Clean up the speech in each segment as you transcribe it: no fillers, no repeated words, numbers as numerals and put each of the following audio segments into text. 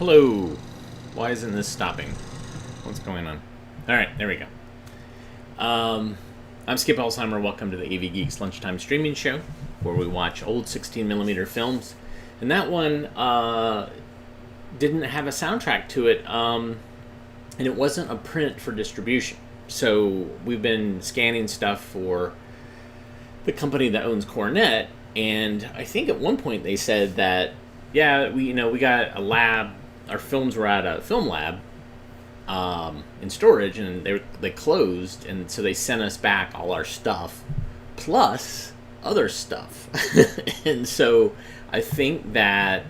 Hello. Why isn't this stopping? What's going on? All right, there we go. I'm Skip Alzheimer. Welcome to the AV Geeks Lunchtime Streaming Show, where we watch old 16mm films. And that one didn't have a soundtrack to it, and it wasn't a print for distribution. So we've been scanning stuff for the company that owns Cornet, and I think at one point they said that, yeah, we got a lab. Our films were at a film lab in storage, and they closed, and so they sent us back all our stuff plus other stuff. And so I think that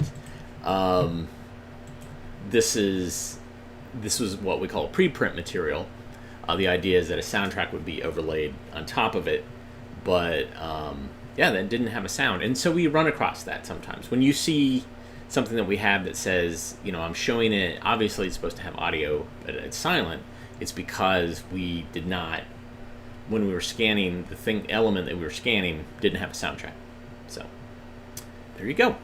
this was what we call preprint material. The idea is that a soundtrack would be overlaid on top of it, but that didn't have a sound. And so we run across that sometimes when you see something that we have that says, I'm showing it, obviously it's supposed to have audio, but it's silent. It's because we did not, when we were scanning, the element that we were scanning didn't have a soundtrack. So there you go.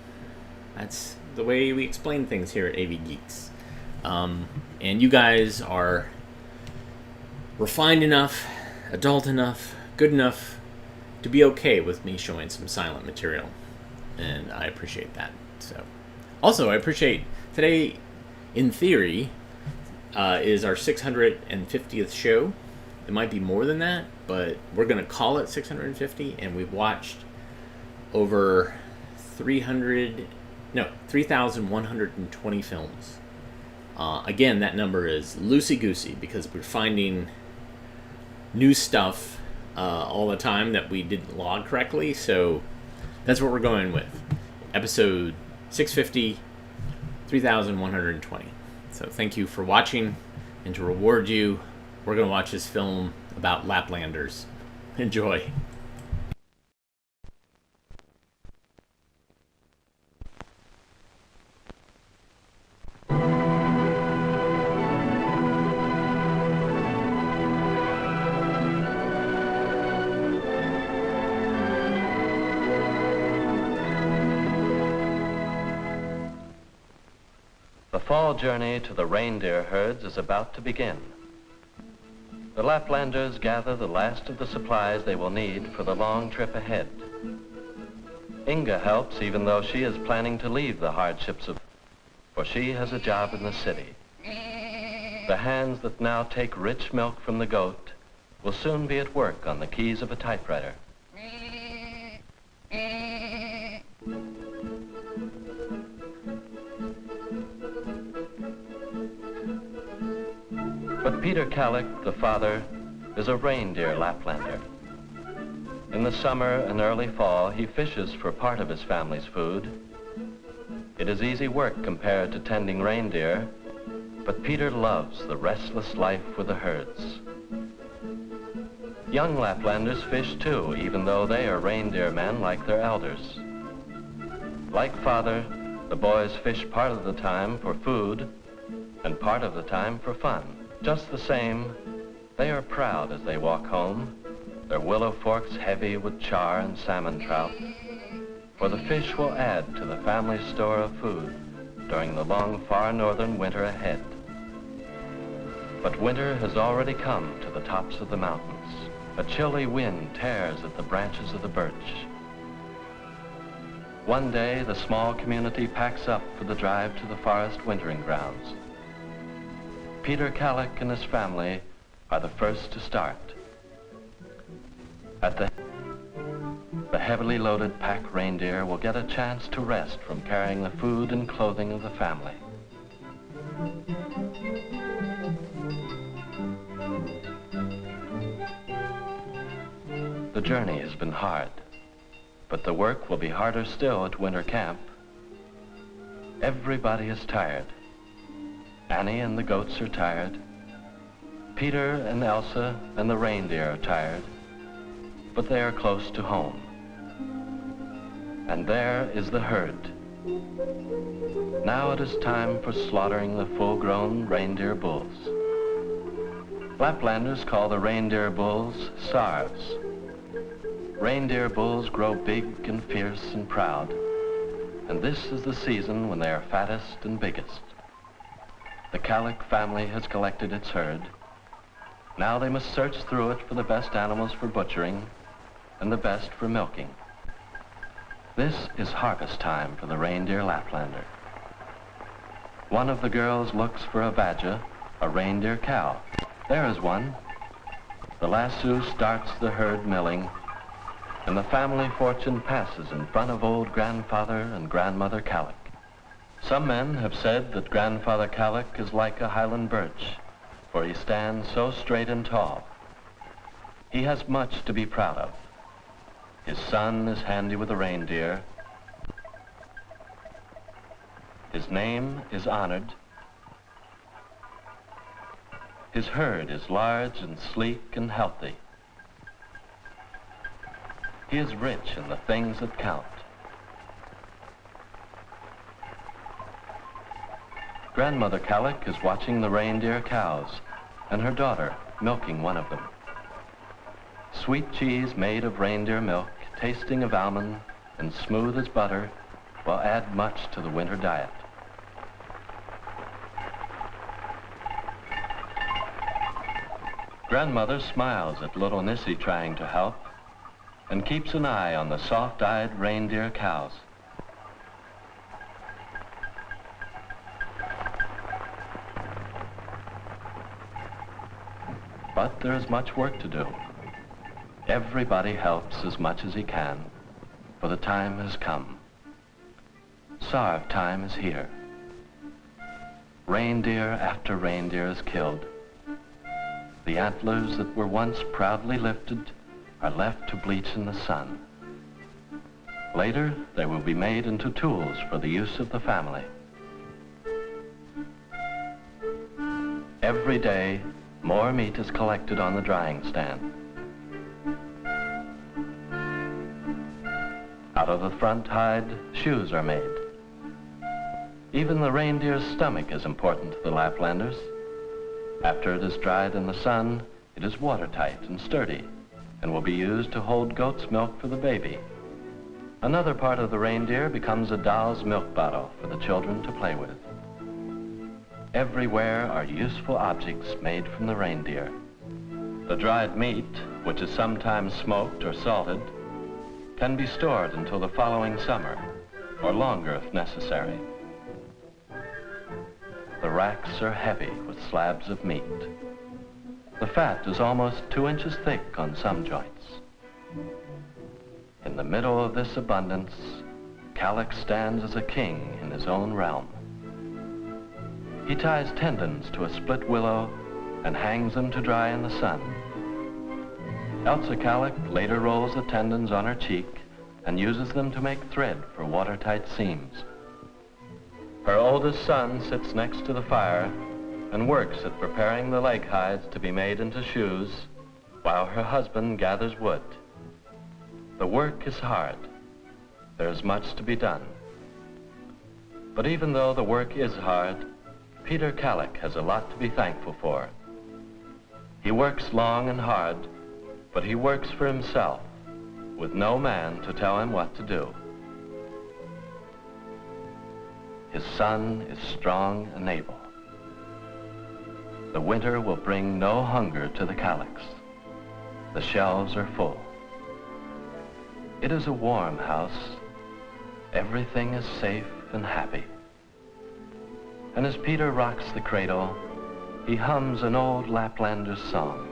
That's the way we explain things here at AV Geeks. And you guys are refined enough, adult enough, good enough to be okay with me showing some silent material. And I appreciate that. So, also, I appreciate today, in theory, is our 650th show. It might be more than that, but we're going to call it 650, and we've watched over 3,120 films. Again, that number is loosey-goosey because we're finding new stuff all the time that we didn't log correctly, so that's what we're going with. Episode 650, 3,120. So thank you for watching, and to reward you, we're going to watch this film about Laplanders. Enjoy. The fall journey to the reindeer herds is about to begin. The Laplanders gather the last of the supplies they will need for the long trip ahead. Inga helps even though she is planning to leave the hardships for she has a job in the city. The hands that now take rich milk from the goat will soon be at work on the keys of a typewriter. But Peter Kallick, the father, is a reindeer Laplander. In the summer and early fall, he fishes for part of his family's food. It is easy work compared to tending reindeer, but Peter loves the restless life with the herds. Young Laplanders fish too, even though they are reindeer men like their elders. Like father, the boys fish part of the time for food and part of the time for fun. Just the same, they are proud as they walk home, their willow forks heavy with char and salmon trout, for the fish will add to the family's store of food during the long far northern winter ahead. But winter has already come to the tops of the mountains. A chilly wind tears at the branches of the birch. One day, the small community packs up for the drive to the forest wintering grounds. Peter Kallick and his family are the first to start. At the heavily loaded pack reindeer will get a chance to rest from carrying the food and clothing of the family. The journey has been hard, but the work will be harder still at winter camp. Everybody is tired. Annie and the goats are tired. Peter and Elsa and the reindeer are tired, but they are close to home. And there is the herd. Now it is time for slaughtering the full-grown reindeer bulls. Laplanders call the reindeer bulls sarves. Reindeer bulls grow big and fierce and proud, and this is the season when they are fattest and biggest. The Kallik family has collected its herd. Now they must search through it for the best animals for butchering and the best for milking. This is harvest time for the reindeer Laplander. One of the girls looks for a Vaja, a reindeer cow. There is one. The lasso starts the herd milling, and the family fortune passes in front of old grandfather and grandmother Kallik. Some men have said that Grandfather Kallik is like a Highland birch, for he stands so straight and tall. He has much to be proud of. His son is handy with the reindeer. His name is honored. His herd is large and sleek and healthy. He is rich in the things that count. Grandmother Kallik is watching the reindeer cows and her daughter milking one of them. Sweet cheese made of reindeer milk, tasting of almond and smooth as butter, will add much to the winter diet. Grandmother smiles at little Nissie trying to help and keeps an eye on the soft-eyed reindeer cows. But there is much work to do. Everybody helps as much as he can, for the time has come. Sarve time is here. Reindeer after reindeer is killed. The antlers that were once proudly lifted are left to bleach in the sun. Later, they will be made into tools for the use of the family. Every day, more meat is collected on the drying stand. Out of the front hide, shoes are made. Even the reindeer's stomach is important to the Laplanders. After it is dried in the sun, it is watertight and sturdy and will be used to hold goat's milk for the baby. Another part of the reindeer becomes a doll's milk bottle for the children to play with. Everywhere are useful objects made from the reindeer. The dried meat, which is sometimes smoked or salted, can be stored until the following summer, or longer if necessary. The racks are heavy with slabs of meat. The fat is almost 2 inches thick on some joints. In the middle of this abundance, Kallik stands as a king in his own realm. He ties tendons to a split willow and hangs them to dry in the sun. Elsa Kallik later rolls the tendons on her cheek and uses them to make thread for watertight seams. Her oldest son sits next to the fire and works at preparing the leg hides to be made into shoes while her husband gathers wood. The work is hard. There is much to be done. But even though the work is hard, Peter Kallik has a lot to be thankful for. He works long and hard, but he works for himself, with no man to tell him what to do. His son is strong and able. The winter will bring no hunger to the Kalliks. The shelves are full. It is a warm house. Everything is safe and happy. And as Peter rocks the cradle, he hums an old Laplander's song.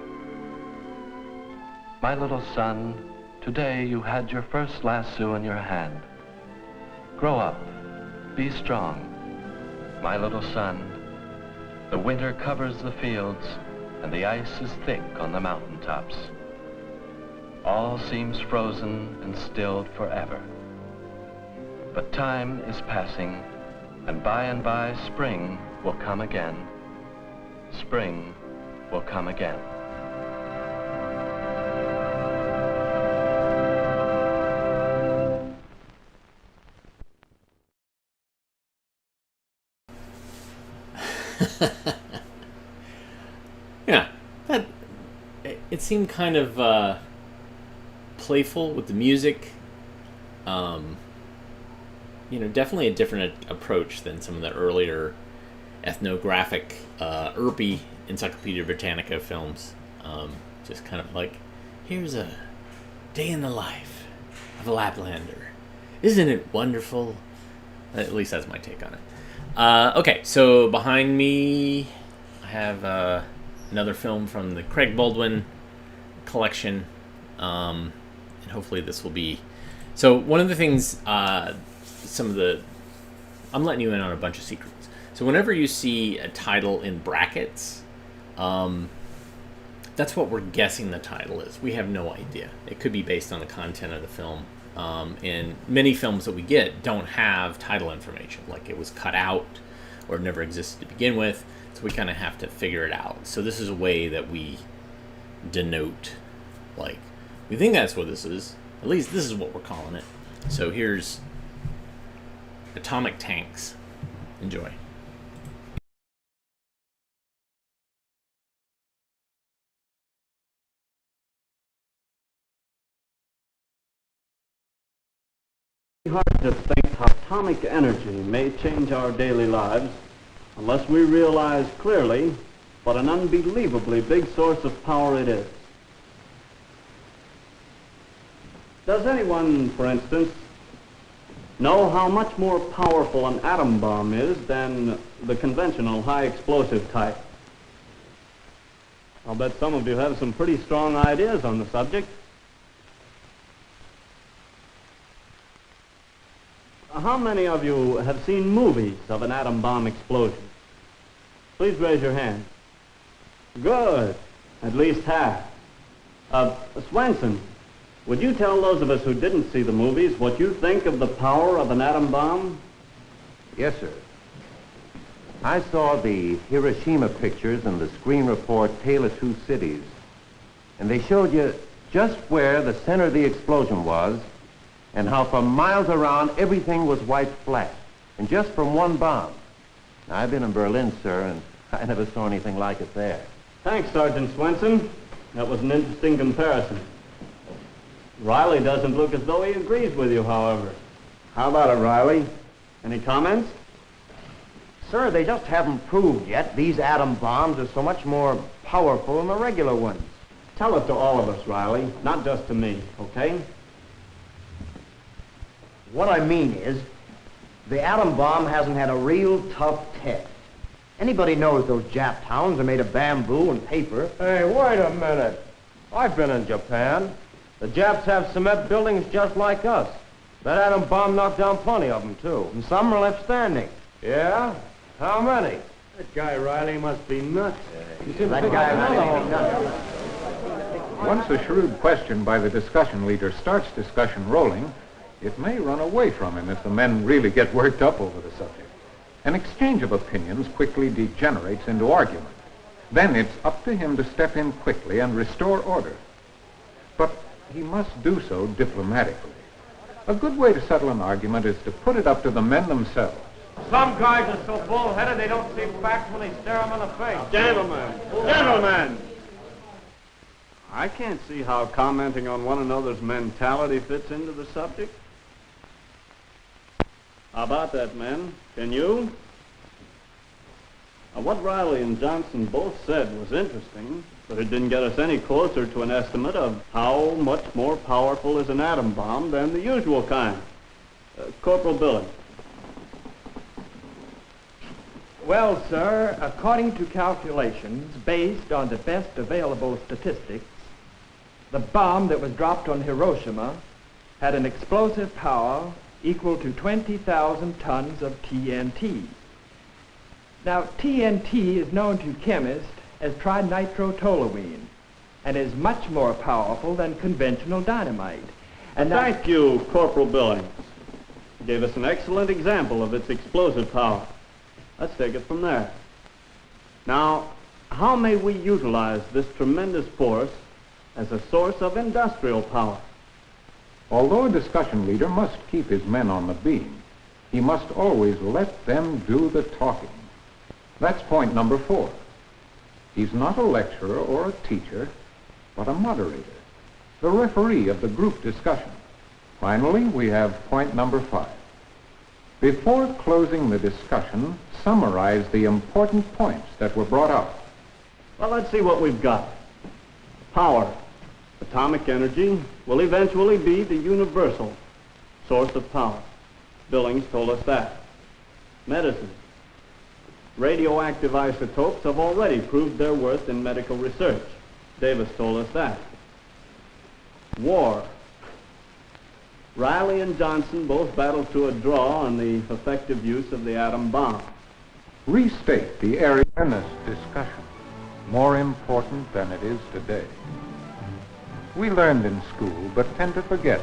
My little son, today you had your first lasso in your hand. Grow up, be strong. My little son, the winter covers the fields and the ice is thick on the mountaintops. All seems frozen and stilled forever. But time is passing, and by spring will come again. Spring will come again. Yeah, it seemed kind of playful with the music. Definitely a different approach than some of the earlier ethnographic, Earpy Encyclopedia Britannica films. Just kind of like, here's a day in the life of a Laplander. Isn't it wonderful? At least that's my take on it. Okay, so behind me, I have another film from the Craig Baldwin collection, and hopefully this will be... So one of the things, I'm letting you in on a bunch of secrets. So whenever you see a title in brackets, that's what we're guessing the title is. We have no idea. It could be based on the content of the film. And many films that we get don't have title information, like it was cut out or never existed to begin with, so we kind of have to figure it out. So this is a way that we denote, like, we think that's what this is. At least this is what we're calling it. So here's Atomic Tanks. Enjoy. Hard to think how atomic energy may change our daily lives unless we realize clearly what an unbelievably big source of power it is. Does anyone, for instance, know how much more powerful an atom bomb is than the conventional high explosive type? I'll bet some of you have some pretty strong ideas on the subject. How many of you have seen movies of an atom bomb explosion? Please raise your hand. Good. At least half. Swenson, would you tell those of us who didn't see the movies what you think of the power of an atom bomb? Yes, sir. I saw the Hiroshima pictures and the screen report Tale of Two Cities, and they showed you just where the center of the explosion was and how for miles around everything was wiped flat, and just from one bomb. Now, I've been in Berlin, sir, and I never saw anything like it there. Thanks, Sergeant Swenson. That was an interesting comparison. Riley doesn't look as though he agrees with you, however. How about it, Riley? Any comments? Sir, they just haven't proved yet these atom bombs are so much more powerful than the regular ones. Tell it to all of us, Riley, not just to me, okay? What I mean is, the atom bomb hasn't had a real tough test. Anybody knows those Jap towns are made of bamboo and paper. Hey, wait a minute. I've been in Japan. The Japs have cement buildings just like us. That atom bomb knocked down plenty of them, too. And some are left standing. Yeah? How many? That guy Riley must be nuts. That guy Once a shrewd question by the discussion leader starts discussion rolling, it may run away from him if the men really get worked up over the subject. An exchange of opinions quickly degenerates into argument. Then it's up to him to step in quickly and restore order. But he must do so diplomatically. A good way to settle an argument is to put it up to the men themselves. Some guys are so bull-headed they don't see facts when they stare them in the face. Gentlemen! I can't see how commenting on one another's mentality fits into the subject. How about that, men? Can you? Now, what Riley and Johnson both said was interesting, but it didn't get us any closer to an estimate of how much more powerful is an atom bomb than the usual kind. Corporal Billings. Well, sir, according to calculations based on the best available statistics, the bomb that was dropped on Hiroshima had an explosive power equal to 20,000 tons of TNT. Now, TNT is known to chemists as trinitrotoluene and is much more powerful than conventional dynamite. And Thank you, Corporal Billings. You gave us an excellent example of its explosive power. Let's take it from there. Now, how may we utilize this tremendous force as a source of industrial power? Although a discussion leader must keep his men on the beam, he must always let them do the talking. That's point number 4. He's not a lecturer or a teacher, but a moderator, the referee of the group discussion. Finally, we have point number 5. Before closing the discussion, summarize the important points that were brought up. Well, let's see what we've got. Power. Atomic energy will eventually be the universal source of power. Billings told us that. Medicine. Radioactive isotopes have already proved their worth in medical research. Davis told us that. War. Riley and Johnson both battled to a draw on the effective use of the atom bomb. Restate the area in this discussion, more important than it is today. We learned in school, but tend to forget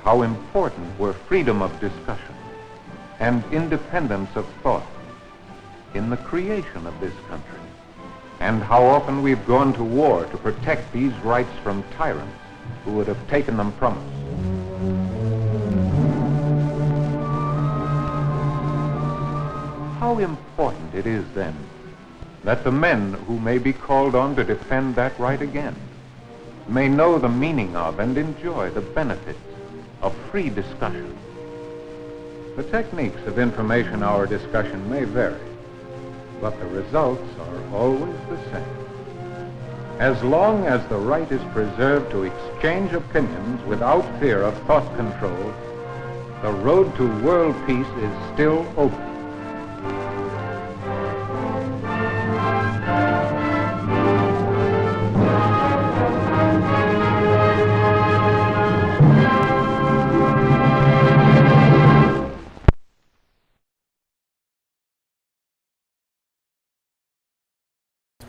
how important were freedom of discussion and independence of thought in the creation of this country, and how often we've gone to war to protect these rights from tyrants who would have taken them from us. How important it is, then, that the men who may be called on to defend that right again may know the meaning of and enjoy the benefits of free discussion. The techniques of information hour discussion may vary, but the results are always the same. As long as the right is preserved to exchange opinions without fear of thought control, the road to world peace is still open.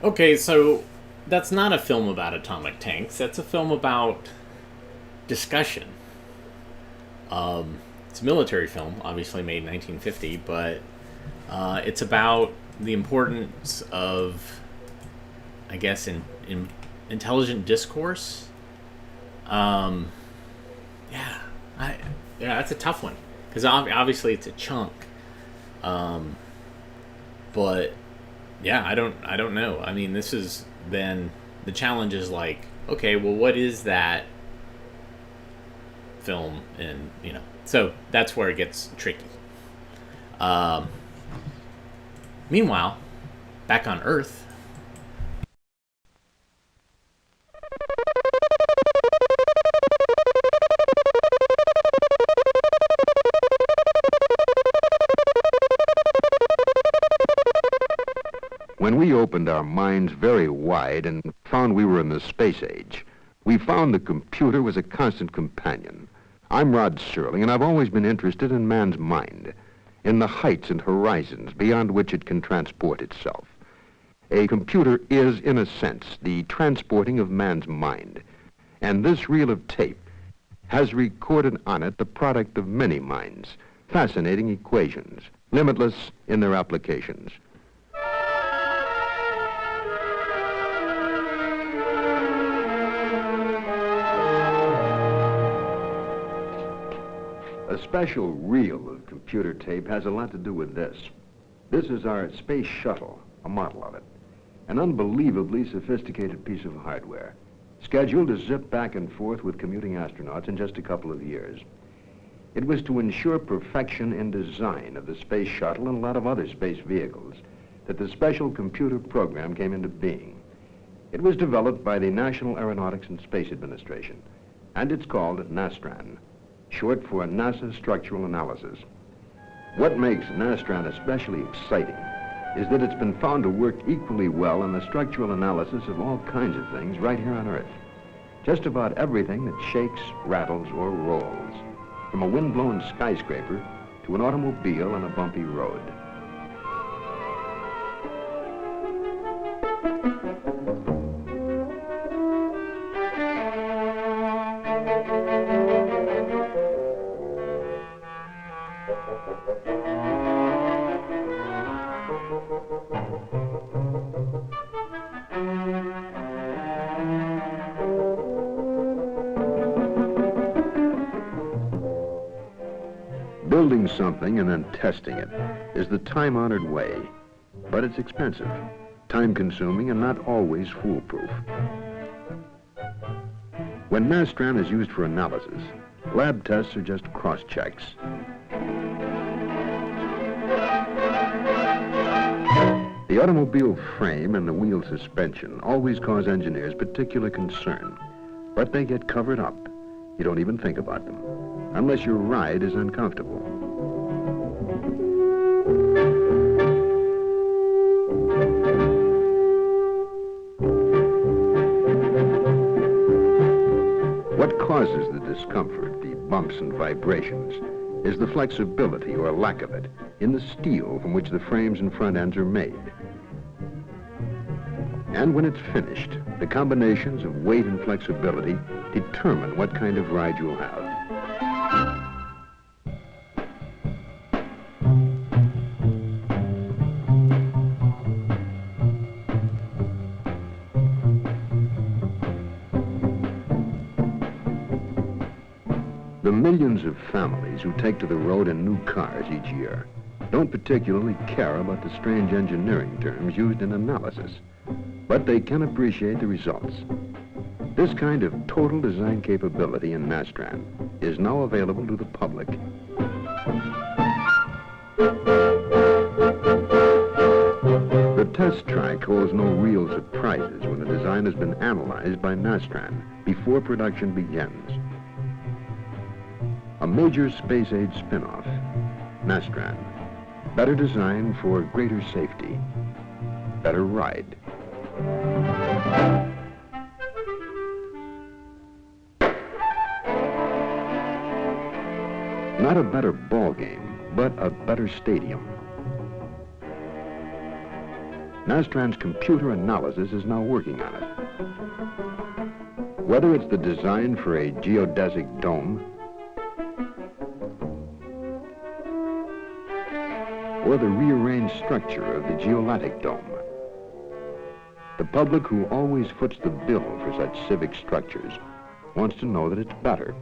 Okay, so that's not a film about atomic tanks. That's a film about discussion. It's a military film, obviously made in 1950, but it's about the importance of, I guess, in intelligent discourse. Yeah, that's a tough one because obviously it's a chunk. But yeah, I don't know. I mean, this is then the challenge is like, okay, well, what is that film? And so that's where it gets tricky. Meanwhile, back on Earth. When we opened our minds very wide and found we were in the space age, we found the computer was a constant companion. I'm Rod Serling, and I've always been interested in man's mind, in the heights and horizons beyond which it can transport itself. A computer is, in a sense, the transporting of man's mind. And this reel of tape has recorded on it the product of many minds, fascinating equations, limitless in their applications. A special reel of computer tape has a lot to do with this. This is our space shuttle, a model of it. An unbelievably sophisticated piece of hardware, scheduled to zip back and forth with commuting astronauts in just a couple of years. It was to ensure perfection in design of the space shuttle and a lot of other space vehicles that the special computer program came into being. It was developed by the National Aeronautics and Space Administration, and it's called NASTRAN, short for NASA Structural Analysis. What makes NASTRAN especially exciting is that it's been found to work equally well in the structural analysis of all kinds of things right here on Earth. Just about everything that shakes, rattles, or rolls, from a wind-blown skyscraper to an automobile on a bumpy road. Building something and then testing it is the time-honored way, but it's expensive, time-consuming, and not always foolproof. When NASTRAN is used for analysis, lab tests are just cross-checks. The automobile frame and the wheel suspension always cause engineers particular concern, but they get covered up. You don't even think about them, unless your ride is uncomfortable. What causes the discomfort, the bumps and vibrations, is the flexibility or lack of it in the steel from which the frames and front ends are made. And when it's finished, the combinations of weight and flexibility determine what kind of ride you'll have. The millions of families who take to the road in new cars each year don't particularly care about the strange engineering terms used in analysis, but they can appreciate the results. This kind of total design capability in Nastran is now available to the public. The test track holds no real surprises when the design has been analyzed by Nastran before production begins. A major space-age spin-off, Nastran. Better design for greater safety. Better ride. Not a better ball game, but a better stadium. Nastran's computer analysis is now working on it. Whether it's the design for a geodesic dome, or the rearranged structure of the geolatic dome. The public, who always foots the bill for such civic structures, wants to know that it's better.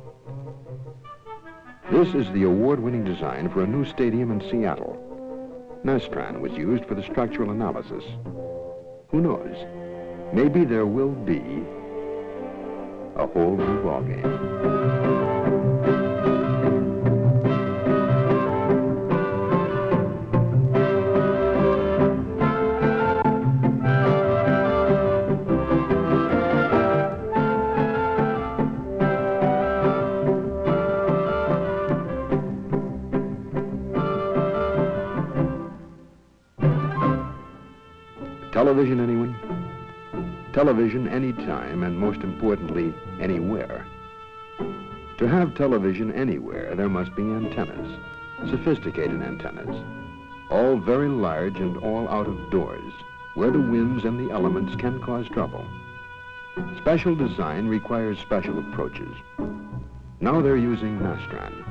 This is the award-winning design for a new stadium in Seattle. Nastran was used for the structural analysis. Who knows? Maybe there will be a whole new ballgame. Television, anyone? Television anytime, and most importantly, anywhere. To have television anywhere, there must be antennas, sophisticated antennas, all very large and all out of doors, where the winds and the elements can cause trouble. Special design requires special approaches. Now they're using Nastran.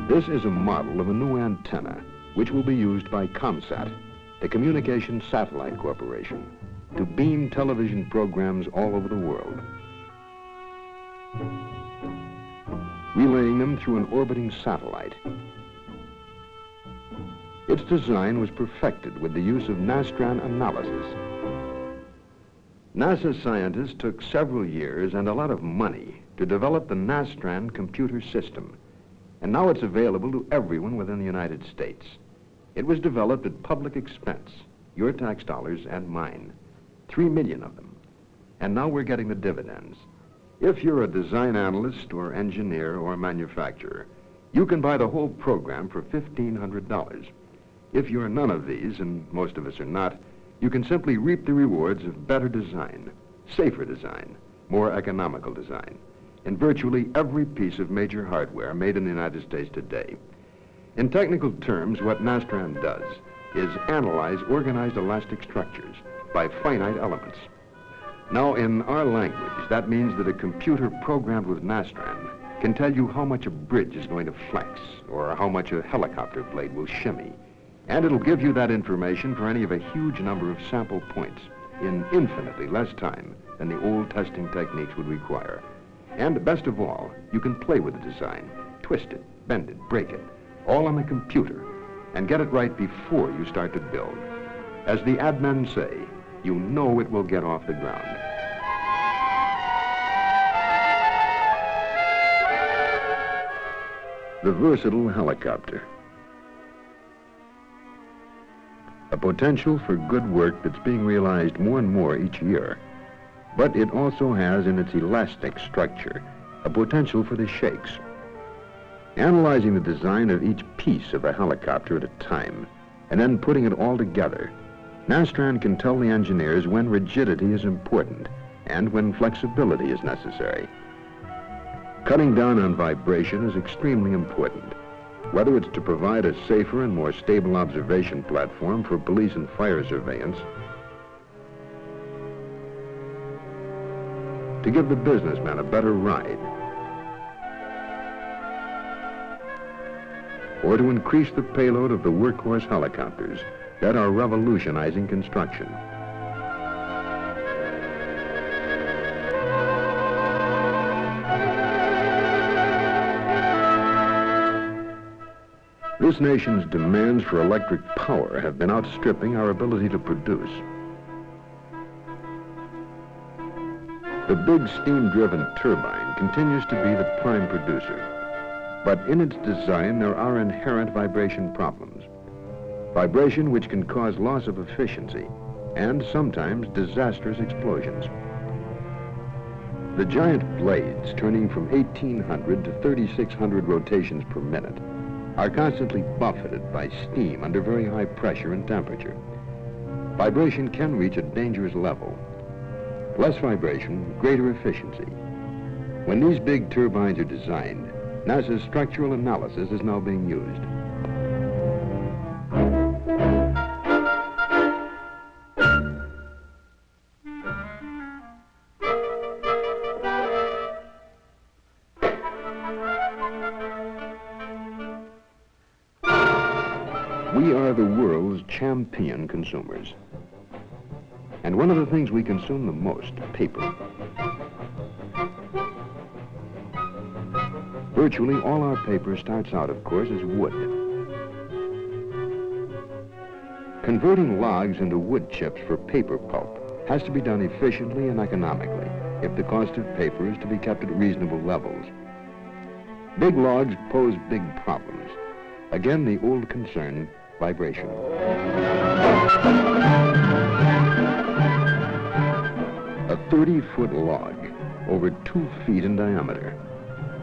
This is a model of a new antenna, which will be used by ComSat, the Communications Satellite Corporation, to beam television programs all over the world, relaying them through an orbiting satellite. Its design was perfected with the use of Nastran analysis. NASA scientists took several years and a lot of money to develop the Nastran computer system, and now it's available to everyone within the United States. It was developed at public expense, your tax dollars and mine, 3 million of them. And now we're getting the dividends. If you're a design analyst or engineer or manufacturer, you can buy the whole program for $1,500. If you're none of these, and most of us are not, you can simply reap the rewards of better design, safer design, more economical design, in virtually every piece of major hardware made in the United States today. In technical terms, what Nastran does is analyze organized elastic structures by finite elements. Now, in our language, that means that a computer programmed with Nastran can tell you how much a bridge is going to flex or how much a helicopter blade will shimmy. And it'll give you that information for any of a huge number of sample points in infinitely less time than the old testing techniques would require. And best of all, you can play with the design, twist it, bend it, break it, all on the computer, and get it right before you start to build. As the ad men say, you know it will get off the ground. The versatile helicopter. a potential for good work that's being realized more and more each year. But it also has in its elastic structure a potential for the shakes. Analyzing the design of each piece of a helicopter at a time, and then putting it all together, Nastran can tell the engineers when rigidity is important and when flexibility is necessary. Cutting down on vibration is extremely important, whether it's to provide a safer and more stable observation platform for police and fire surveillance, to give the businessmen a better ride, or to increase the payload of the workhorse helicopters that are revolutionizing construction. This nation's demands for electric power have been outstripping our ability to produce. The big steam-driven turbine continues to be the prime producer. But in its design, there are inherent vibration problems. Vibration which can cause loss of efficiency and sometimes disastrous explosions. The giant blades, turning from 1,800 to 3,600 rotations per minute, are constantly buffeted by steam under very high pressure and temperature. Vibration can reach a dangerous level. Less vibration, greater efficiency. When these big turbines are designed, NASA's structural analysis is now being used. We are the world's champion consumers. And one of the things we consume the most, paper. Virtually all our paper starts out, of course, as wood. Converting logs into wood chips for paper pulp has to be done efficiently and economically if the cost of paper is to be kept at reasonable levels. Big logs pose big problems. Again, the old concern, vibration. A 30-foot log, over 2 feet in diameter.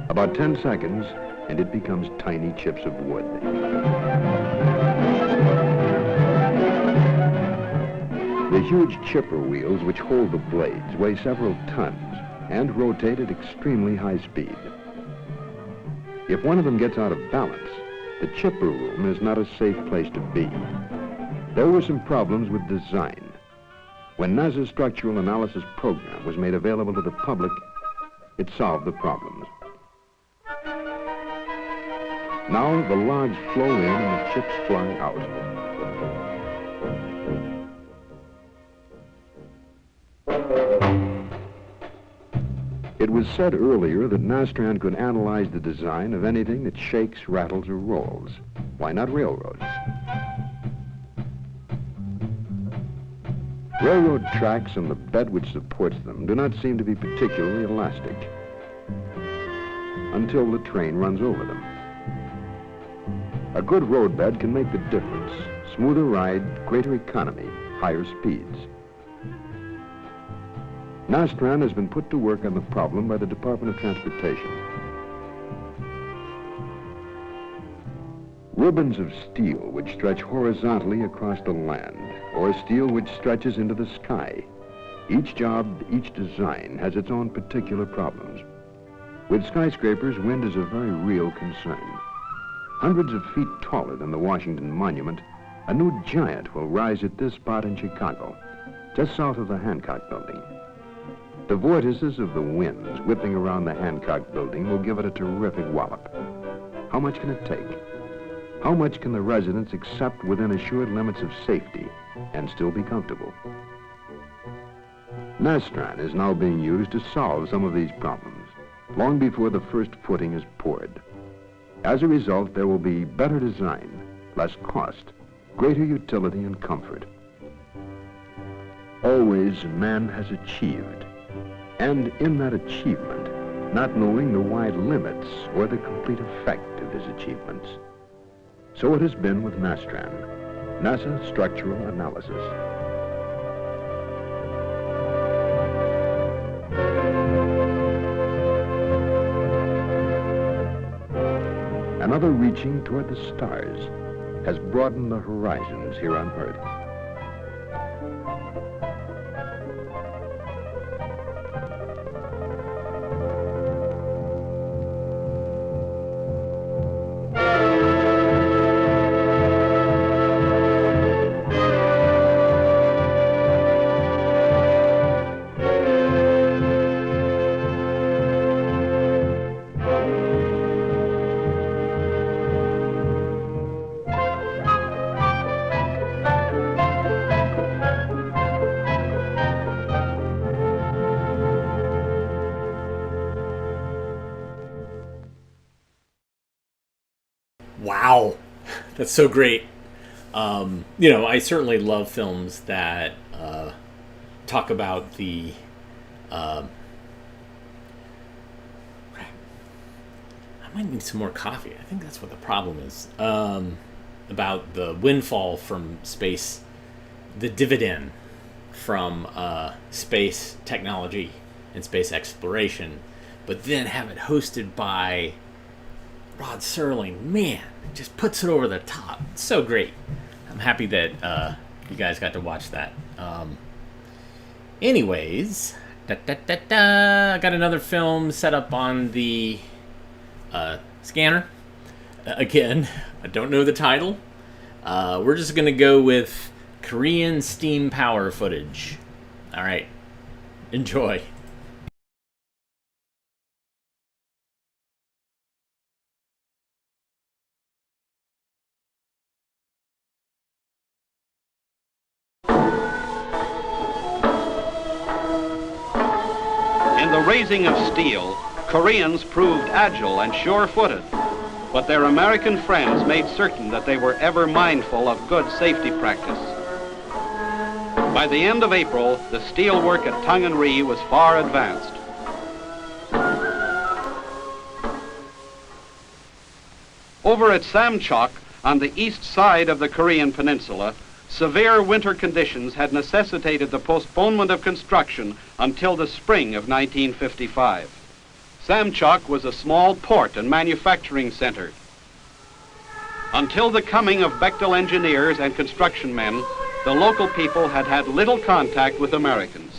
About 10 seconds, and it becomes tiny chips of wood. The huge chipper wheels which hold the blades weigh several tons and rotate at extremely high speed. If one of them gets out of balance, the chipper room is not a safe place to be. There were some problems with design. When NASA's structural analysis program was made available to the public, it solved the problems. Now the logs flow in and the chips fly out. It was said earlier that Nastran could analyze the design of anything that shakes, rattles, or rolls. Why not railroads? Railroad tracks and the bed which supports them do not seem to be particularly elastic until the train runs over them. A good roadbed can make the difference. Smoother ride, greater economy, higher speeds. Nastran has been put to work on the problem by the Department of Transportation. Ribbons of steel which stretch horizontally across the land, or steel which stretches into the sky. Each job, each design has its own particular problems. With skyscrapers, wind is a very real concern. Hundreds of feet taller than the Washington Monument, a new giant will rise at this spot in Chicago, just south of the Hancock Building. The vortices of the winds whipping around the Hancock Building will give it a terrific wallop. How much can it take? How much can the residents accept within assured limits of safety and still be comfortable? Nastran is now being used to solve some of these problems, long before the first footing is poured. As a result, there will be better design, less cost, greater utility and comfort. Always man has achieved, and in that achievement, not knowing the wide limits or the complete effect of his achievements. So it has been with Nastran. NASA Structural Analysis. Another reaching toward the stars has broadened the horizons here on Earth. Wow, that's so great. I certainly love films that talk about the I might need some more coffee. I think that's what the problem is. About the windfall from space, the dividend from space technology and space exploration, but then have it hosted by Rod Serling. Man, it just puts it over the top. It's so great. I'm happy that you guys got to watch that. Anyways, I got another film set up on the scanner. Again, I don't know the title. We're just going to go with Korean steam power footage. All right. Enjoy. In the raising of steel, Koreans proved agile and sure-footed, but their American friends made certain that they were ever mindful of good safety practice. By the end of April, the steel work at Tongan-ri was far advanced. Over at Samchok, on the east side of the Korean peninsula, severe winter conditions had necessitated the postponement of construction until the spring of 1955. Samchok was a small port and manufacturing center. Until the coming of Bechtel engineers and construction men, the local people had had little contact with Americans.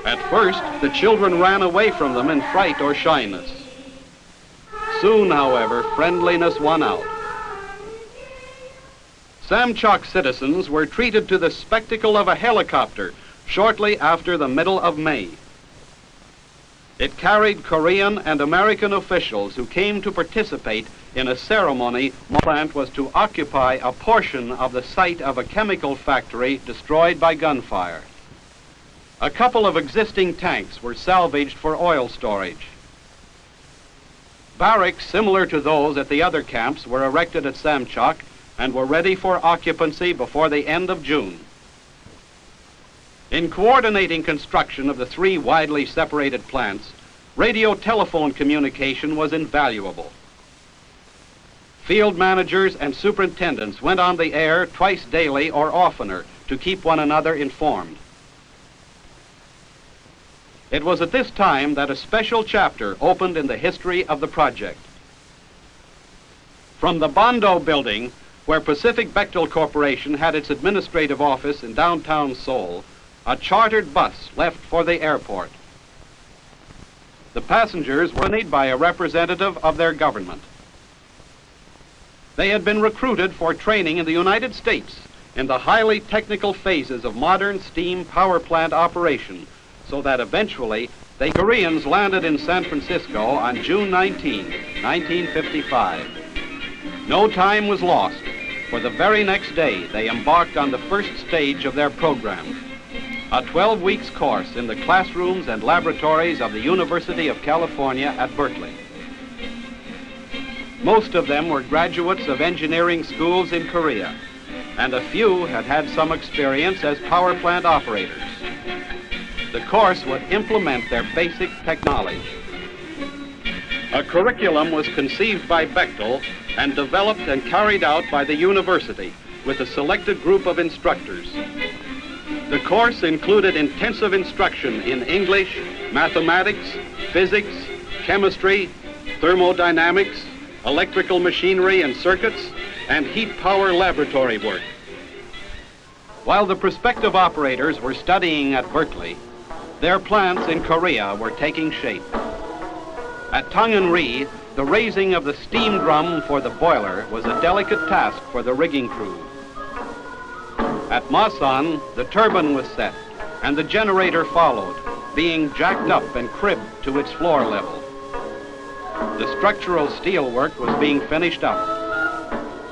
At first, the children ran away from them in fright or shyness. Soon, however, friendliness won out. Samchok citizens were treated to the spectacle of a helicopter shortly after the middle of May. It carried Korean and American officials who came to participate in a ceremony. The plant was to occupy a portion of the site of a chemical factory destroyed by gunfire. A couple of existing tanks were salvaged for oil storage. Barracks similar to those at the other camps were erected at Samchok and were ready for occupancy before the end of June. In coordinating construction of the three widely separated plants, radio-telephone communication was invaluable. Field managers and superintendents went on the air twice daily or oftener to keep one another informed. It was at this time that a special chapter opened in the history of the project. From the Bondo building, where Pacific Bechtel Corporation had its administrative office in downtown Seoul, a chartered bus left for the airport. The passengers were accompanied by a representative of their government. They had been recruited for training in the United States in the highly technical phases of modern steam power plant operation, so that eventually the Koreans landed in San Francisco on June 19, 1955. No time was lost. For the very next day, they embarked on the first stage of their program, a 12 weeks course in the classrooms and laboratories of the University of California at Berkeley. Most of them were graduates of engineering schools in Korea, and a few had had some experience as power plant operators. The course would implement their basic technology. A curriculum was conceived by Bechtel and developed and carried out by the university with a selected group of instructors. The course included intensive instruction in English, mathematics, physics, chemistry, thermodynamics, electrical machinery and circuits, and heat power laboratory work. While the prospective operators were studying at Berkeley, their plants in Korea were taking shape. At Tongan-ri, the raising of the steam drum for the boiler was a delicate task for the rigging crew. At Masan, the turbine was set, and the generator followed, being jacked up and cribbed to its floor level. The structural steel work was being finished up,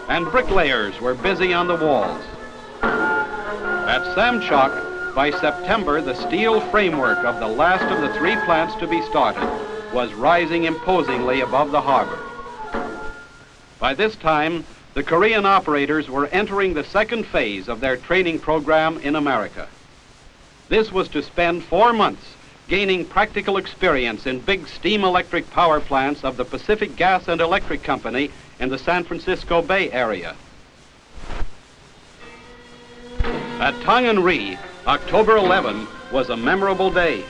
and bricklayers were busy on the walls. At Samchok, by September, the steel framework of the last of the 3 plants to be started was rising imposingly above the harbor. By this time, the Korean operators were entering the second phase of their training program in America. This was to spend 4 months gaining practical experience in big steam electric power plants of the Pacific Gas and Electric Company in the San Francisco Bay Area. At Tongan-ri, October 11 was a memorable day.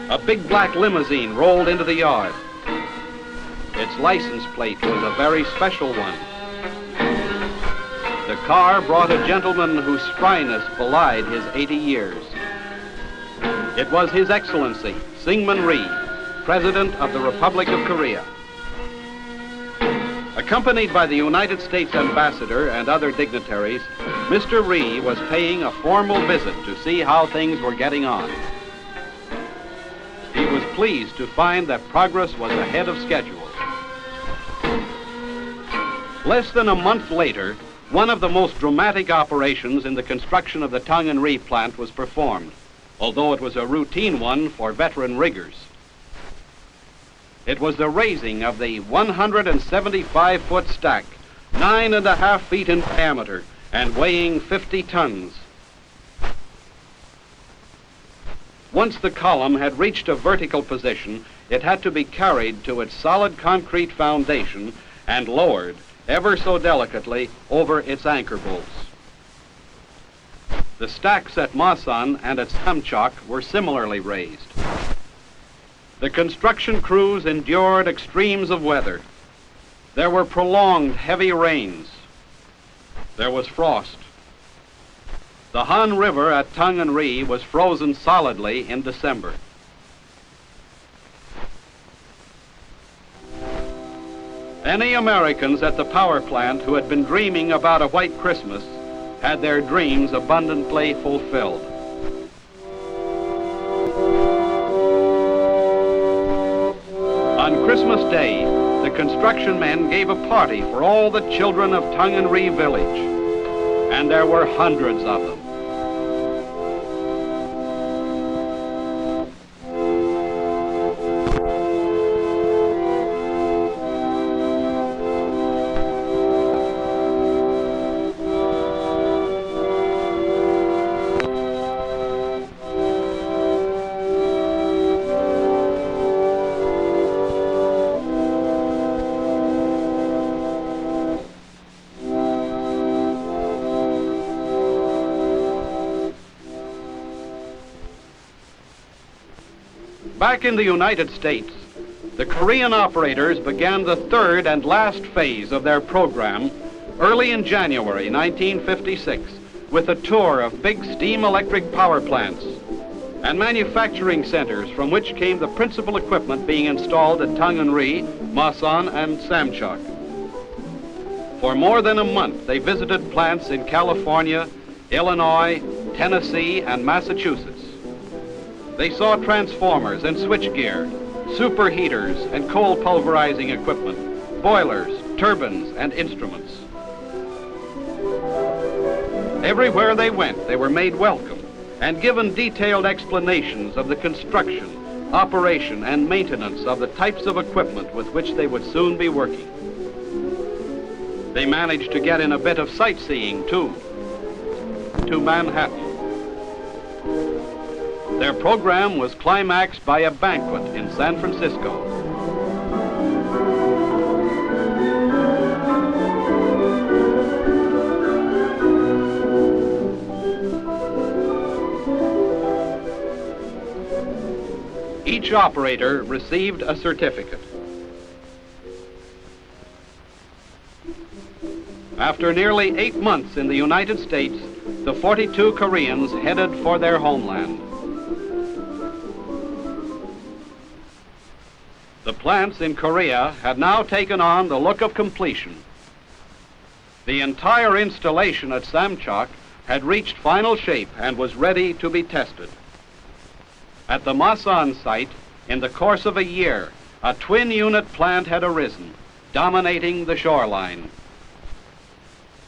A big black limousine rolled into the yard. Its license plate was a very special one. The car brought a gentleman whose spryness belied his 80 years. It was His Excellency, Syngman Rhee, President of the Republic of Korea. Accompanied by the United States Ambassador and other dignitaries, Mr. Rhee was paying a formal visit to see how things were getting on. He was pleased to find that progress was ahead of schedule. Less than a month later, one of the most dramatic operations in the construction of the Tongan-ri plant was performed, although it was a routine one for veteran riggers. It was the raising of the 175-foot stack, 9.5 feet in diameter and weighing 50 tons. Once the column had reached a vertical position, it had to be carried to its solid concrete foundation and lowered ever so delicately over its anchor bolts. The stacks at Masan and at Samchok were similarly raised. The construction crews endured extremes of weather. There were prolonged heavy rains. There was frost. The Han River at Tongan-ri was frozen solidly in December. Any Americans at the power plant who had been dreaming about a white Christmas had their dreams abundantly fulfilled. On Christmas Day, the construction men gave a party for all the children of Tongan-ri village, and there were hundreds of them. Back in the United States, the Korean operators began the third and last phase of their program early in January 1956 with a tour of big steam electric power plants and manufacturing centers from which came the principal equipment being installed at Tongan-ri, Masan, and Samchok. For more than a month, they visited plants in California, Illinois, Tennessee, and Massachusetts. They saw transformers and switchgear, superheaters and coal pulverizing equipment, boilers, turbines, and instruments. Everywhere they went, they were made welcome and given detailed explanations of the construction, operation, and maintenance of the types of equipment with which they would soon be working. They managed to get in a bit of sightseeing, too, to Manhattan. Their program was climaxed by a banquet in San Francisco, each operator received a certificate. After nearly 8 months in the United States, the 42 Koreans headed for their homeland. The plants in Korea had now taken on the look of completion. The entire installation at Samchok had reached final shape and was ready to be tested. At the Masan site, in the course of a year, a twin-unit plant had arisen, dominating the shoreline.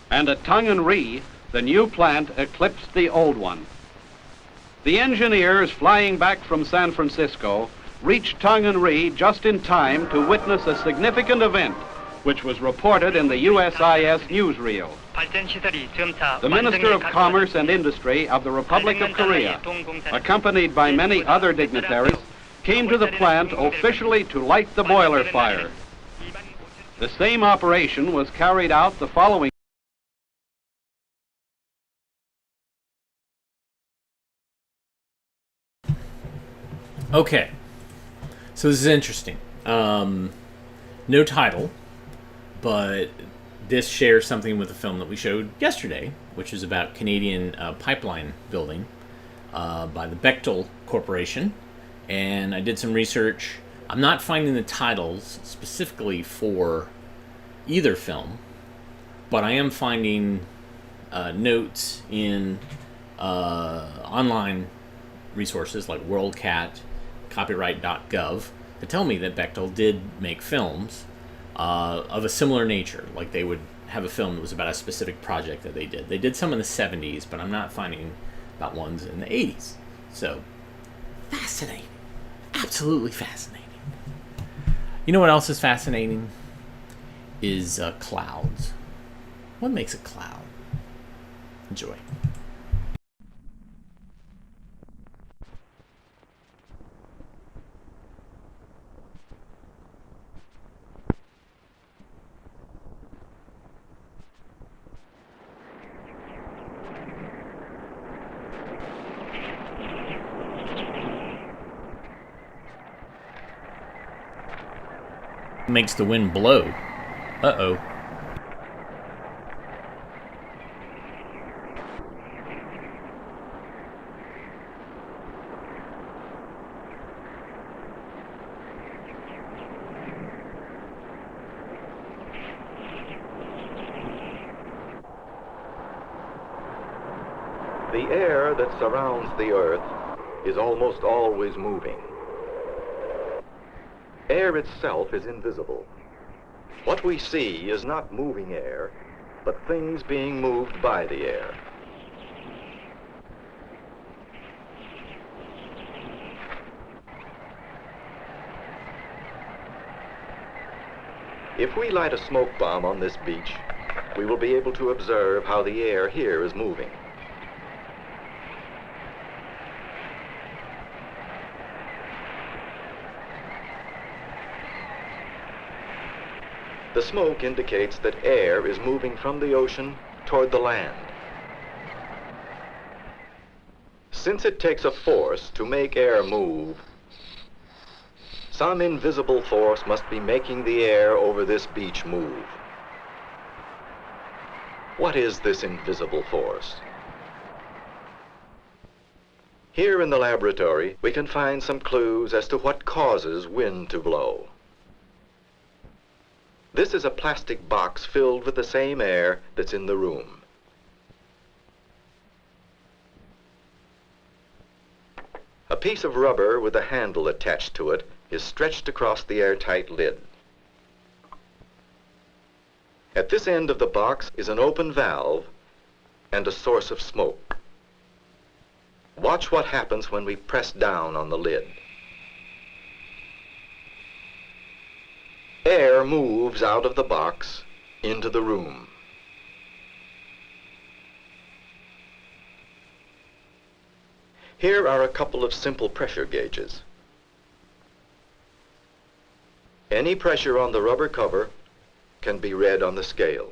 And at Tongan-ri, the new plant eclipsed the old one. The engineers flying back from San Francisco reached Tongan-ri just in time to witness a significant event, which was reported in the USIS newsreel. The Minister of Commerce and Industry of the Republic of Korea, accompanied by many other dignitaries, came to the plant officially to light the boiler fire. The same operation was carried out the following. Okay, so this is interesting. No title, but this shares something with the film that we showed yesterday, which is about Canadian pipeline building by the Bechtel Corporation. And I did some research. I'm not finding the titles specifically for either film, but I am finding notes in online resources like WorldCat, copyright.gov that tell me that Bechtel did make films of a similar nature. Like they would have a film that was about a specific project that they did. They did some in the 70s, but I'm not finding about ones in the 80s. So, fascinating. Absolutely fascinating. You know what else is fascinating? Is clouds. What makes a cloud? Enjoy. Makes the wind blow. Uh-oh. The air that surrounds the Earth is almost always moving. Air itself is invisible. What we see is not moving air, but things being moved by the air. If we light a smoke bomb on this beach, we will be able to observe how the air here is moving. The smoke indicates that air is moving from the ocean toward the land. Since it takes a force to make air move, some invisible force must be making the air over this beach move. What is this invisible force? Here in the laboratory, we can find some clues as to what causes wind to blow. This is a plastic box filled with the same air that's in the room. A piece of rubber with a handle attached to it is stretched across the airtight lid. At this end of the box is an open valve and a source of smoke. Watch what happens when we press down on the lid. Air moves out of the box into the room. Here are a couple of simple pressure gauges. Any pressure on the rubber cover can be read on the scale.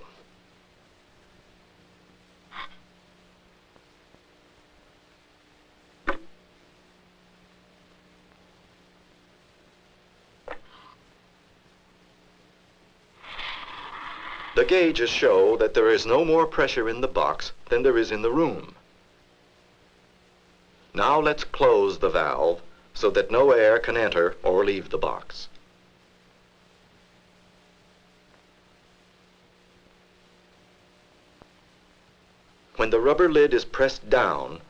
The gauges show that there is no more pressure in the box than there is in the room. Now let's close the valve so that no air can enter or leave the box. When the rubber lid is pressed down,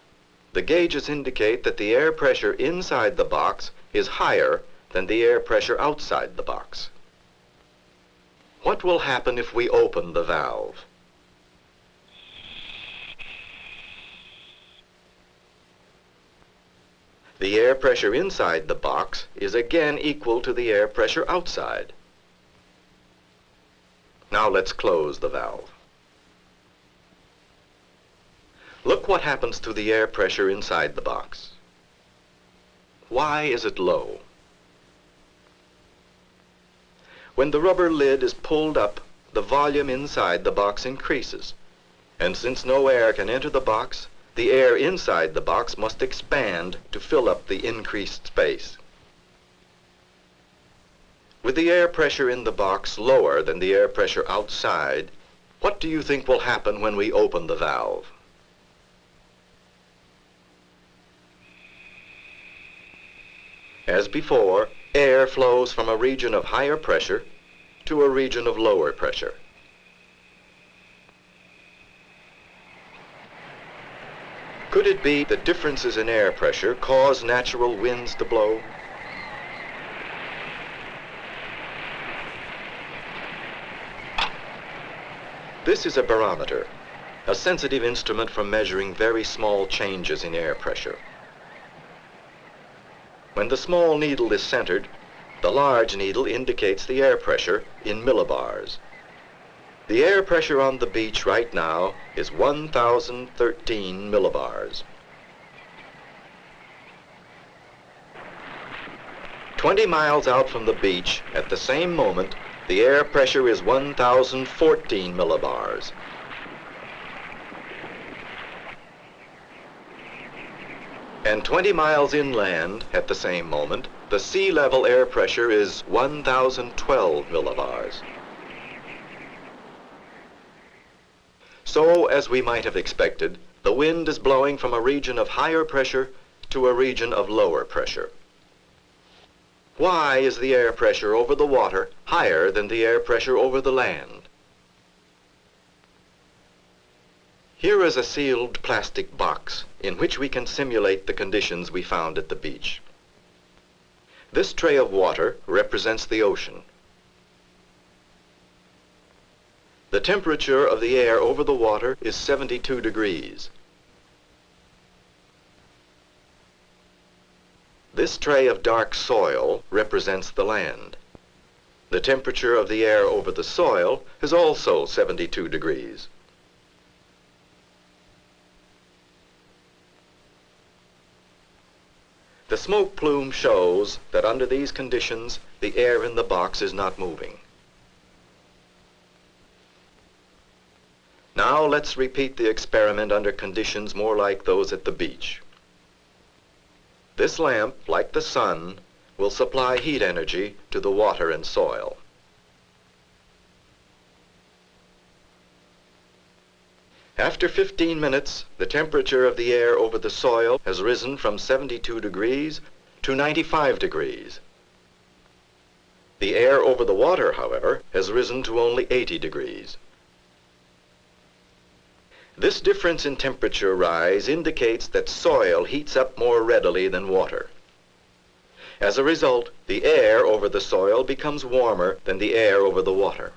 the gauges indicate that the air pressure inside the box is higher than the air pressure outside the box. What will happen if we open the valve? The air pressure inside the box is again equal to the air pressure outside. Now let's close the valve. Look what happens to the air pressure inside the box. Why is it low? When the rubber lid is pulled up, the volume inside the box increases. And since no air can enter the box, the air inside the box must expand to fill up the increased space. With the air pressure in the box lower than the air pressure outside, what do you think will happen when we open the valve? As before, air flows from a region of higher pressure to a region of lower pressure. Could it be that differences in air pressure cause natural winds to blow? This is a barometer, a sensitive instrument for measuring very small changes in air pressure. When the small needle is centered, the large needle indicates the air pressure in millibars. The air pressure on the beach right now is 1,013 millibars. 20 miles out from the beach, at the same moment, the air pressure is 1,014 millibars. And 20 miles inland, at the same moment, the sea level air pressure is 1,012 millibars. So, as we might have expected, the wind is blowing from a region of higher pressure to a region of lower pressure. Why is the air pressure over the water higher than the air pressure over the land? Here is a sealed plastic box in which we can simulate the conditions we found at the beach. This tray of water represents the ocean. The temperature of the air over the water is 72 degrees. This tray of dark soil represents the land. The temperature of the air over the soil is also 72 degrees. The smoke plume shows that under these conditions, the air in the box is not moving. Now let's repeat the experiment under conditions more like those at the beach. This lamp, like the sun, will supply heat energy to the water and soil. After 15 minutes, the temperature of the air over the soil has risen from 72 degrees to 95 degrees. The air over the water, however, has risen to only 80 degrees. This difference in temperature rise indicates that soil heats up more readily than water. As a result, the air over the soil becomes warmer than the air over the water.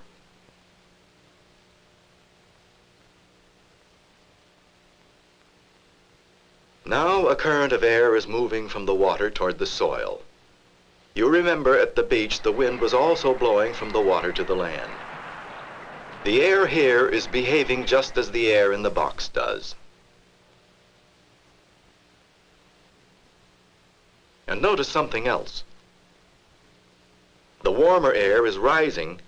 Now a current of air is moving from the water toward the soil. You remember at the beach the wind was also blowing from the water to the land. The air here is behaving just as the air in the box does. And notice something else. The warmer air is rising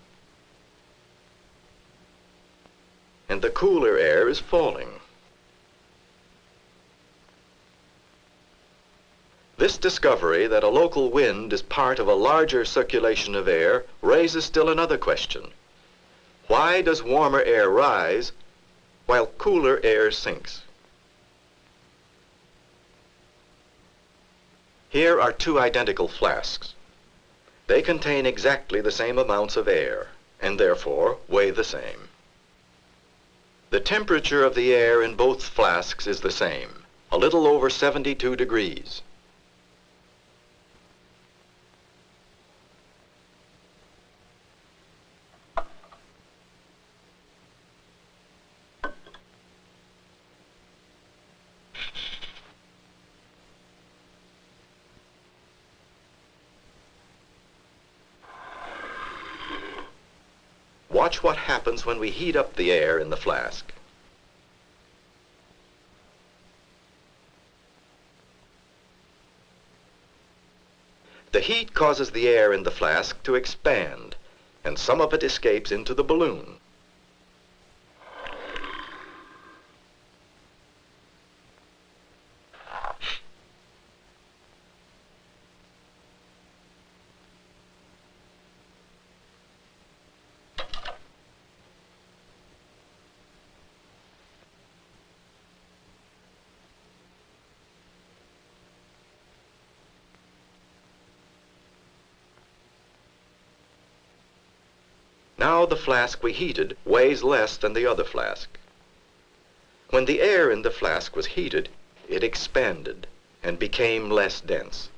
and the cooler air is falling. This discovery that a local wind is part of a larger circulation of air raises still another question. Why does warmer air rise while cooler air sinks? Here are two identical flasks. They contain exactly the same amounts of air, and therefore weigh the same. The temperature of the air in both flasks is the same, a little over 72 degrees. Watch what happens when we heat up the air in the flask. The heat causes the air in the flask to expand, and some of it escapes into the balloon. Now the flask we heated weighs less than the other flask. When the air in the flask was heated, it expanded and became less dense.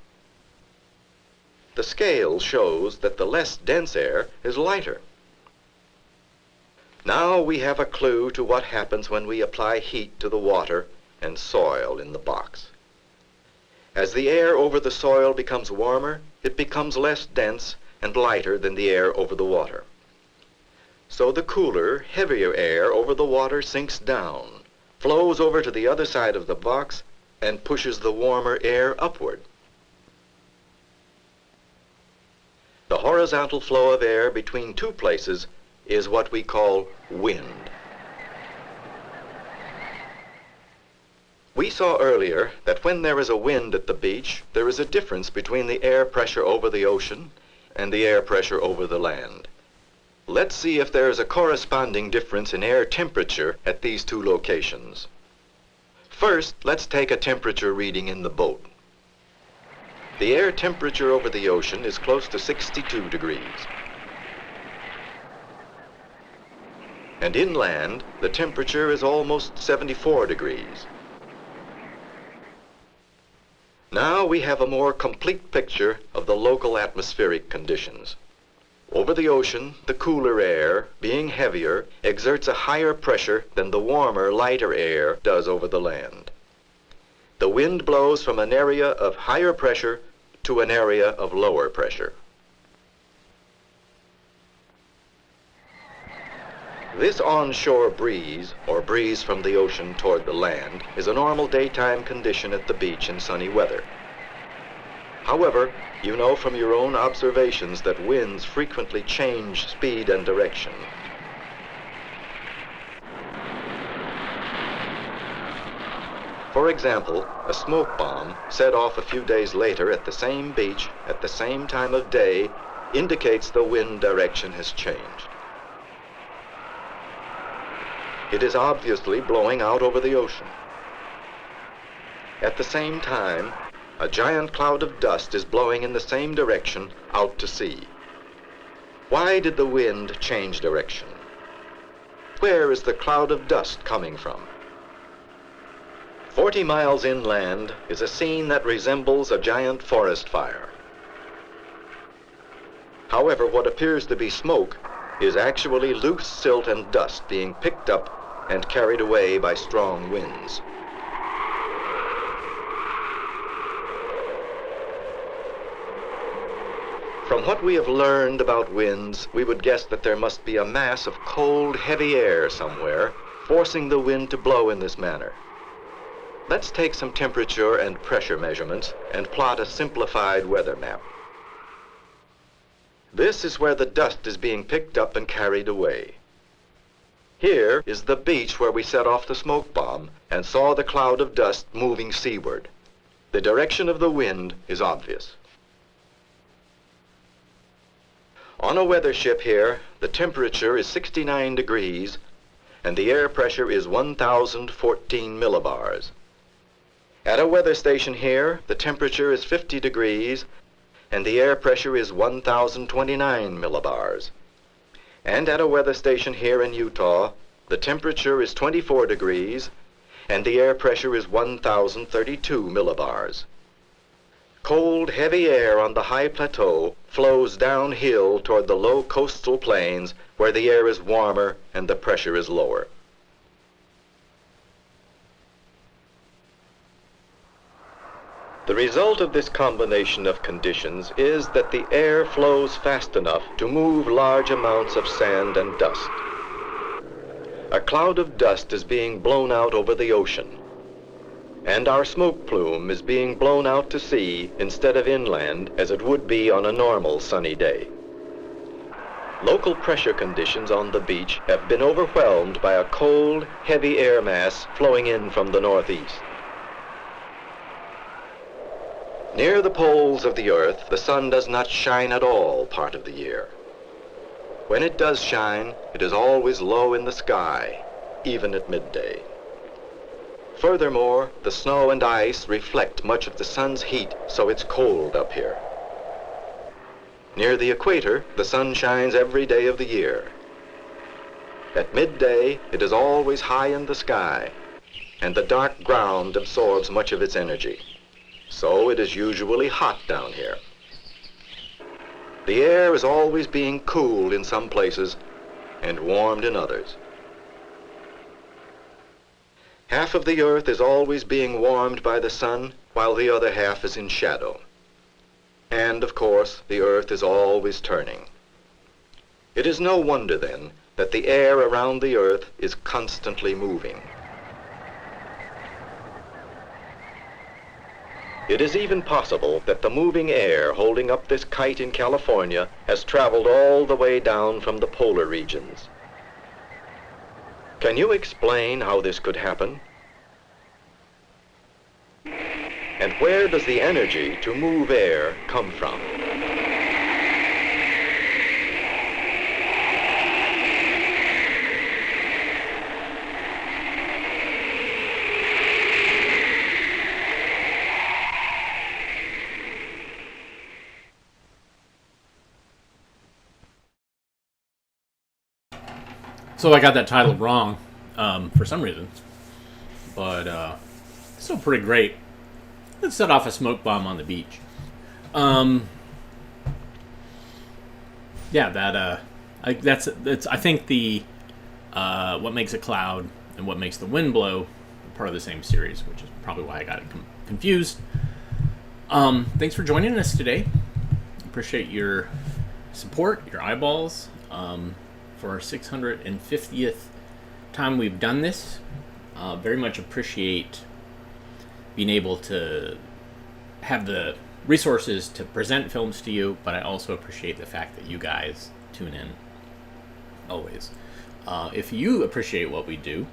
The scale shows that the less dense air is lighter. Now we have a clue to what happens when we apply heat to the water and soil in the box. As the air over the soil becomes warmer, it becomes less dense and lighter than the air over the water. So the cooler, heavier air over the water sinks down, flows over to the other side of the box, and pushes the warmer air upward. The horizontal flow of air between two places is what we call wind. We saw earlier that when there is a wind at the beach, there is a difference between the air pressure over the ocean and the air pressure over the land. Let's see if there is a corresponding difference in air temperature at these two locations. First, let's take a temperature reading in the boat. The air temperature over the ocean is close to 62 degrees. And inland, the temperature is almost 74 degrees. Now we have a more complete picture of the local atmospheric conditions. Over the ocean, the cooler air, being heavier, exerts a higher pressure than the warmer, lighter air does over the land. The wind blows from an area of higher pressure to an area of lower pressure. This onshore breeze, or breeze from the ocean toward the land, is a normal daytime condition at the beach in sunny weather. However, you know from your own observations that winds frequently change speed and direction. For example, a smoke bomb set off a few days later at the same beach at the same time of day indicates the wind direction has changed. It is obviously blowing out over the ocean. At the same time, a giant cloud of dust is blowing in the same direction out to sea. Why did the wind change direction? Where is the cloud of dust coming from? 40 miles inland is a scene that resembles a giant forest fire. However, what appears to be smoke is actually loose silt and dust being picked up and carried away by strong winds. From what we have learned about winds, we would guess that there must be a mass of cold, heavy air somewhere, forcing the wind to blow in this manner. Let's take some temperature and pressure measurements and plot a simplified weather map. This is where the dust is being picked up and carried away. Here is the beach where we set off the smoke bomb and saw the cloud of dust moving seaward. The direction of the wind is obvious. On a weather ship here, the temperature is 69 degrees and the air pressure is 1,014 millibars. At a weather station here, the temperature is 50 degrees and the air pressure is 1,029 millibars. And at a weather station here in Utah, the temperature is 24 degrees and the air pressure is 1,032 millibars. Cold, heavy air on the high plateau flows downhill toward the low coastal plains where the air is warmer and the pressure is lower. The result of this combination of conditions is that the air flows fast enough to move large amounts of sand and dust. A cloud of dust is being blown out over the ocean, and our smoke plume is being blown out to sea instead of inland as it would be on a normal sunny day. Local pressure conditions on the beach have been overwhelmed by a cold, heavy air mass flowing in from the northeast. Near the poles of the Earth, the sun does not shine at all part of the year. When it does shine, it is always low in the sky, even at midday. Furthermore, the snow and ice reflect much of the sun's heat, so it's cold up here. Near the equator, the sun shines every day of the year. At midday, it is always high in the sky, and the dark ground absorbs much of its energy. So it is usually hot down here. The air is always being cooled in some places and warmed in others. Half of the Earth is always being warmed by the sun, while the other half is in shadow. And, of course, the Earth is always turning. It is no wonder, then, that the air around the Earth is constantly moving. It is even possible that the moving air holding up this kite in California has traveled all the way down from the polar regions. Can you explain how this could happen? And where does the energy to move air come from? So I got that title wrong for some reason, but still pretty great. Let's set off a smoke bomb on the beach. Yeah, that's I think the what makes a cloud and what makes the wind blow are part of the same series, which is probably why I got it confused. Thanks for joining us today. Appreciate your support, your eyeballs. For our 650th time we've done this. Very much appreciate being able to have the resources to present films to you, but I also appreciate the fact that you guys tune in always. If you appreciate what we do,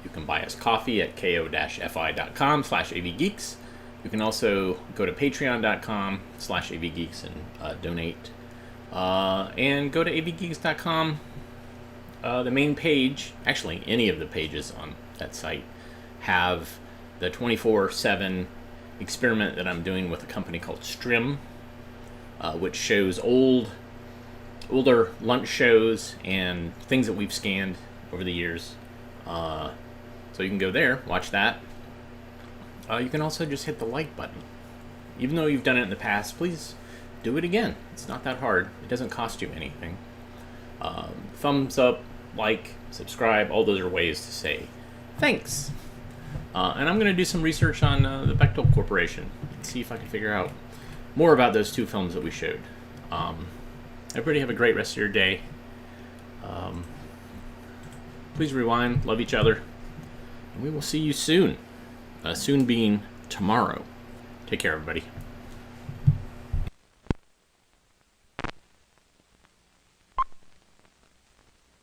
you can buy us coffee at ko-fi.com/avgeeks. You can also go to patreon.com/avgeeks and donate. And go to avgeeks.com. The main page, actually any of the pages on that site, have the 24/7 experiment that I'm doing with a company called Strim, which shows older lunch shows and things that we've scanned over the years. So you can go there, watch that. You can also just hit the like button. Even though you've done it in the past, please do it again. It's not that hard. It doesn't cost you anything. Thumbs up, like, subscribe, all those are ways to say thanks. And I'm going to do some research on the Bechtel Corporation and see if I can figure out more about those two films that we showed. Everybody have a great rest of your day. Please rewind, love each other, and we will see you soon. Soon being tomorrow. Take care, everybody.